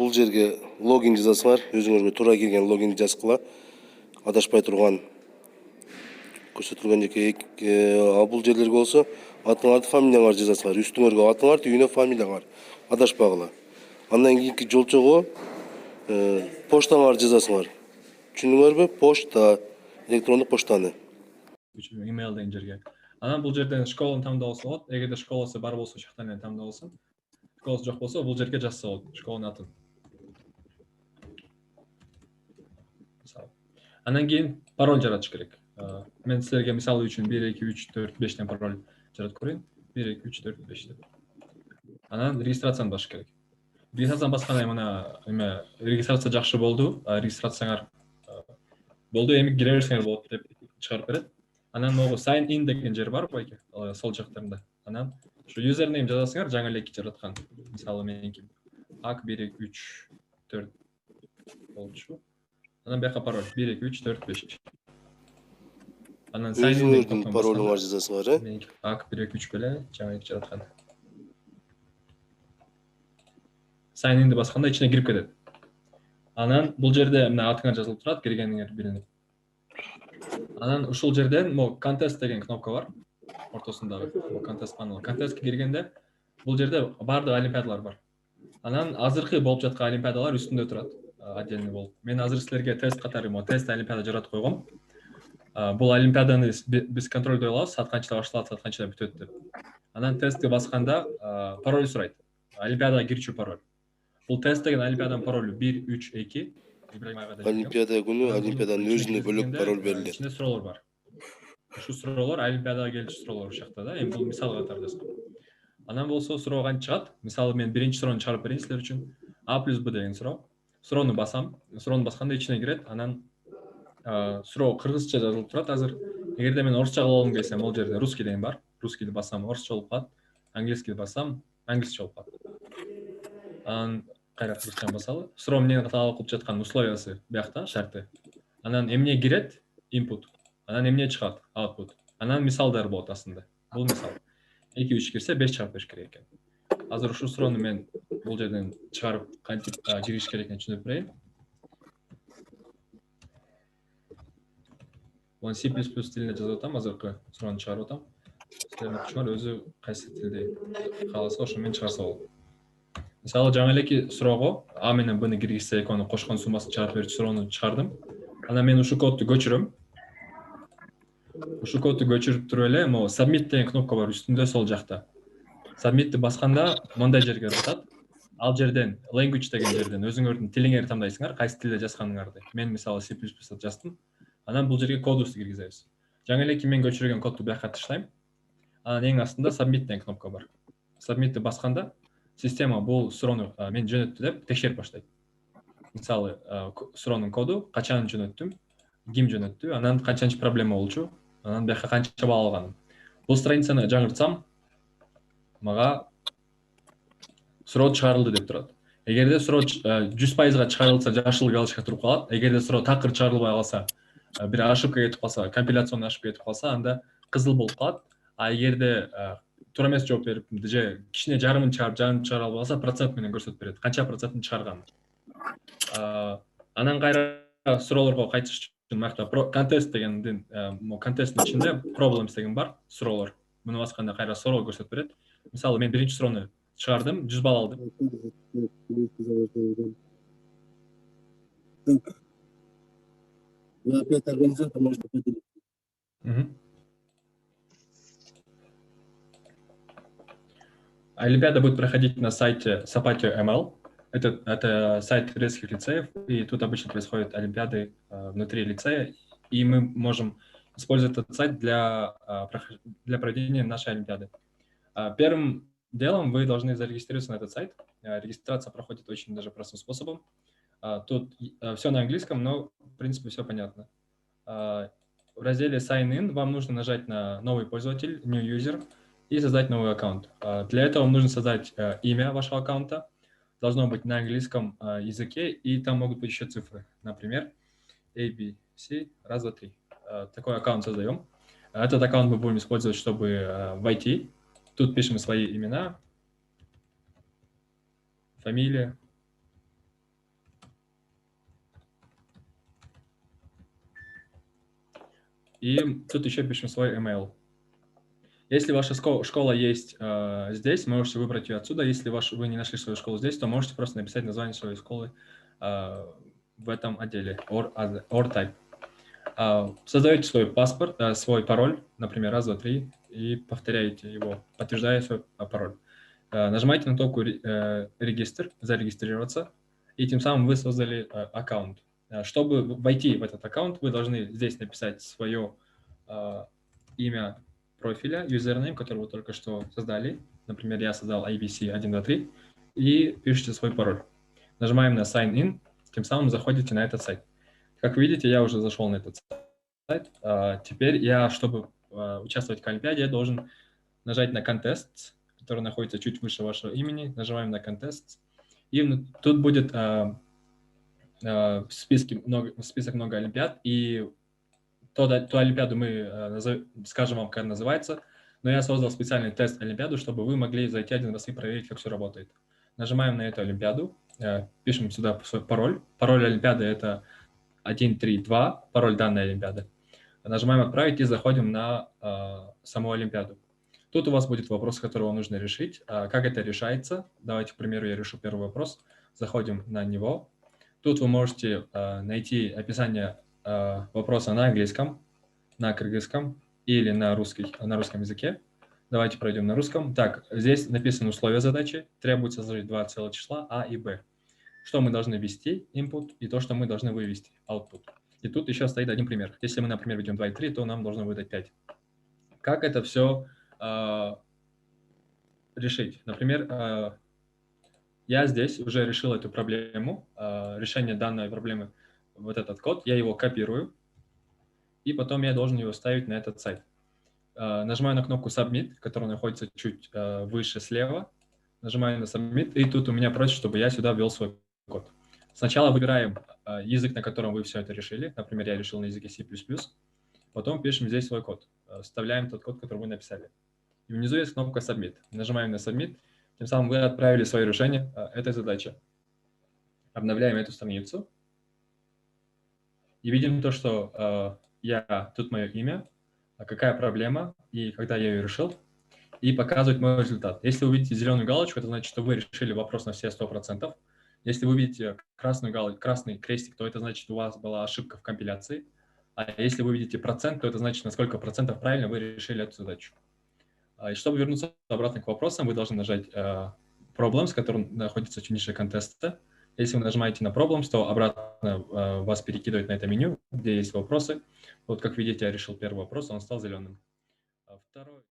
Бул жерге логин жазасыңар, өзүңөргө туура келген логин жазгыла. Адашпай турган көрсөтүлгөн жеке бул жерлерге болсо атыңарды, фамилияңарды жазасыңар. Үстүңөргө атыңар, түйүнө фамилияңар. Адашпагыла. Андан кийинки жолчого поштаңарды жазасыңар. Түшүндүңөрбү? Почта, электрондук поштаны. Email деген жерге. Анан бул жерден школаны тандалса болот. Эгерде школасы бар болсо, ошол жактан тандалсын. Школасы жок болсо, бул жерге жазса болот. Школанын атын. Андан кийин пароль жаратыш керек. Мен силерге мисалы үчүн 1 2 3 4 5 деген пароль жаратып көрөйүн. 1 2 3 4 5 деп. Анан регистрацияны басыш керек. Регистрацияны баскандан эме регистрация жакшы болду. Регистрацияңар болду, эми кире берсеңер болот деп чыгарып берет. Анан могу sign in деген жер бар байке, сол жактарында. Анан ушу username жазасыңар, жаңы эле жараткан. Мисалы меники ак 1 2 3 4 болчу. Анан бияка пароль 1 2 3 4 5. Анан sign in деген паролуңар жазасыңар, Меники ак 1 2 3 беле жаңы эле жараткан. Sign inди басканда ичине кирип кетет. Анан бул жерде мына атыңар жазылып турат, киргениңер билинип. Анан ушул жерден contest деген кнопка бар. Ортосундагы contest панел. Contestке киргенде бул жерде бардык олимпиадалар бар. Анан азыркы болуп жаткан олимпиадалар үстүндө турат, отдельный болуп. Мен азыр силерге тест катары тест олимпиада жаратып койгом. Бул олимпиаданы биз контролдой алабыз, саат канчада башталат, саат канчада бүтөт деп. Анан тестке басканда пароль сурайт. Олимпиадага кирчү пароль. Бул тест деген олимпиаданын паролу 1 3 2. Олимпиада күнү олимпиаданын өзүнө бөлөк пароль берилет. Ичинде суроолор бар. Ушу суроолор олимпиадага келчү суроолор ушул жакта да. Эми бул мисал катары жазгам. Анан болсо суроо кантип чыгат? Мисалы мен биринчи суроону чыгарып берейин силер үчүн. A + B деген суроо. Суроону басам. Суроону басканда ичине кирет. Анан суроо кыргызча жазылып турат азыр. Эгерде мен орусча кылгым келсе, бул жерде русский деген бар. Русскийди бассам, орусча болуп калат. Английскийди бассам, англисче болуп калат. Анан кайра кыргызчаны басалы. Суроо менен талап кылып жаткан условиясы биякта, шарты. Анан эмне кирет? Input. Анан эмне чыгат? Output. Анан мисалдар болот астында. Бул мисал. 2-3 кирсе 5 чыгарып бериш керек экен. Азыр ушул суроону мен бул жерден чыгарып кантип кириш керек экенин түшүндүрүп берейин. Мен C++ тилинде жазып атам, азыркы суроону чыгарып атам. Силердин окуучуңар өзү кайсы тилде кааласа ошо менен чыгарса болот. Мисалы жаңы элеки суроого A менен B-ны киргизсе экөөнү кошкон суммасын чыгарып берүүчү суроону чыгардым. Анан мен ушул кодду көчүрөм. Ушул кодду көчүрүп туруп эле, могу submit деген кнопка бар үстүндө сол жакта. Submit'ти басканда мындай жерге батат. Ал жерден language деген жерден өзүңөрдүн тилиңерди тандайсыңар, кайсы тилде жазганыңарды. Мен мисалы C++ жаздым. Анан бул жерге кодубузду киргизебиз. Жаңы элеки мен көчүргөн кодду бияка таштайм. Анан эң астында submit деген кнопка бар. Submit'ти басканда система бул суроону мен жөнөттү деп текшерип баштайт. Мисалы суроонун коду качан жөнөттүм, ким жөнөттү, анан канчанчы проблема болчу, анан бияка канча балл алганым. Бул страницаны жаңыртсам, мага суроо чыгарылды деп турат. Эгерде суроо 100%га чыгарылса, жашыл галочка туруп калат. Эгерде суроо такыр чыгарылбай калса, бир ошибка кетип калса, компиляцион ошибка кетип калса, анда кызыл болуп калат. Эгерде туура эмес жооп берип, же кичине жарымын чыгара албай калса, процент менен көрсөтүп берет. Канча процентин чыгарганын. Анан кайра суроолорго кайтыш үчүн макта contest дегендин contesттин ичинде problems деген бар, суроолор. Муну басканда кайра суроо көрсөтүп берет. Мисалы мен биринчи суроону чыгардым, 100 балл алдым. Вы опять организатор, может быть, Олимпиада будет проходить на сайте Sapatio ML. Это сайт турецких лицеев, и тут обычно происходят олимпиады внутри лицея, и мы можем использовать этот сайт для проведения нашей олимпиады. Первым делом вы должны зарегистрироваться на этот сайт. Регистрация проходит очень даже простым способом. Тут все на английском, но в принципе все понятно. В разделе Sign In вам нужно нажать на новый пользователь, New User, и создать новый аккаунт. Для этого вам нужно создать имя вашего аккаунта. Должно быть на английском языке, и там могут быть еще цифры. Например, A, B, C, 1, 2, 3. Такой аккаунт создаем. Этот аккаунт мы будем использовать, чтобы войти. Тут пишем свои имена, фамилия, И тут еще пишем свой email. Если ваша школа есть здесь, можете выбрать ее отсюда. Если вы не нашли свою школу здесь, то можете просто написать название своей школы в этом отделе or type. Создаете свой паспорт, свой пароль, например, раз, два, три, и повторяете его, подтверждая свой пароль. Нажимаете на кнопку «Регистр», «Зарегистрироваться», и тем самым вы создали аккаунт. Чтобы войти в этот аккаунт, вы должны здесь написать свое имя профиля, юзернейм, который вы только что создали. Например, я создал ABC123, и пишите свой пароль. Нажимаем на Sign In, тем самым заходите на этот сайт. Как видите, я уже зашел на этот сайт. Теперь я, чтобы участвовать в Олимпиаде, я должен нажать на Contest, который находится чуть выше вашего имени. Нажимаем на Contest. И тут будет список много олимпиад. И ту олимпиаду мы скажем вам, как называется. Но я создал специальный тест олимпиаду, чтобы вы могли зайти один раз и проверить, как все работает. Нажимаем на эту олимпиаду. Пишем сюда свой пароль. Пароль олимпиады – это 132, пароль данной олимпиады. Нажимаем «Отправить» и заходим на саму олимпиаду. Тут у вас будет вопрос, который вам нужно решить. Как это решается? Давайте, к примеру, я решу первый вопрос. Заходим на него. Тут вы можете найти описание вопроса на английском, на кыргызском или на русском языке. Давайте пройдем на русском. Так, здесь написаны условия задачи. Требуется сложить два целых числа А и Б. Что мы должны ввести, input, и то, что мы должны вывести, output. И тут еще стоит один пример. Если мы, например, введем 2 и 3, то нам должно выдать 5. Как это все решить? Например, я здесь уже решил эту проблему, решение данной проблемы, вот этот код, я его копирую, и потом я должен его ставить на этот сайт. Нажимаю на кнопку Submit, которая находится чуть выше слева, нажимаю на Submit, и тут у меня просит, чтобы я сюда ввел свой код. Сначала выбираем язык, на котором вы все это решили. Например, я решил на языке C++. Потом пишем здесь свой код. Вставляем тот код, который вы написали. И внизу есть кнопка Submit. Нажимаем на Submit. Тем самым вы отправили свое решение этой задачи. Обновляем эту страницу. И видим то, что тут мое имя, какая проблема и когда я ее решил. И показывает мой результат. Если вы видите зеленую галочку, это значит, что вы решили вопрос на все 100%. Если вы видите красный крестик, то это значит, у вас была ошибка в компиляции. А если вы видите процент, то это значит, на сколько процентов правильно вы решили эту задачу. И чтобы вернуться обратно к вопросам, вы должны нажать Problems, который находится чуть ниже контеста. Если вы нажимаете на Problems, то обратно вас перекидывает на это меню, где есть вопросы. Вот как видите, я решил первый вопрос, он стал зеленым. Второй.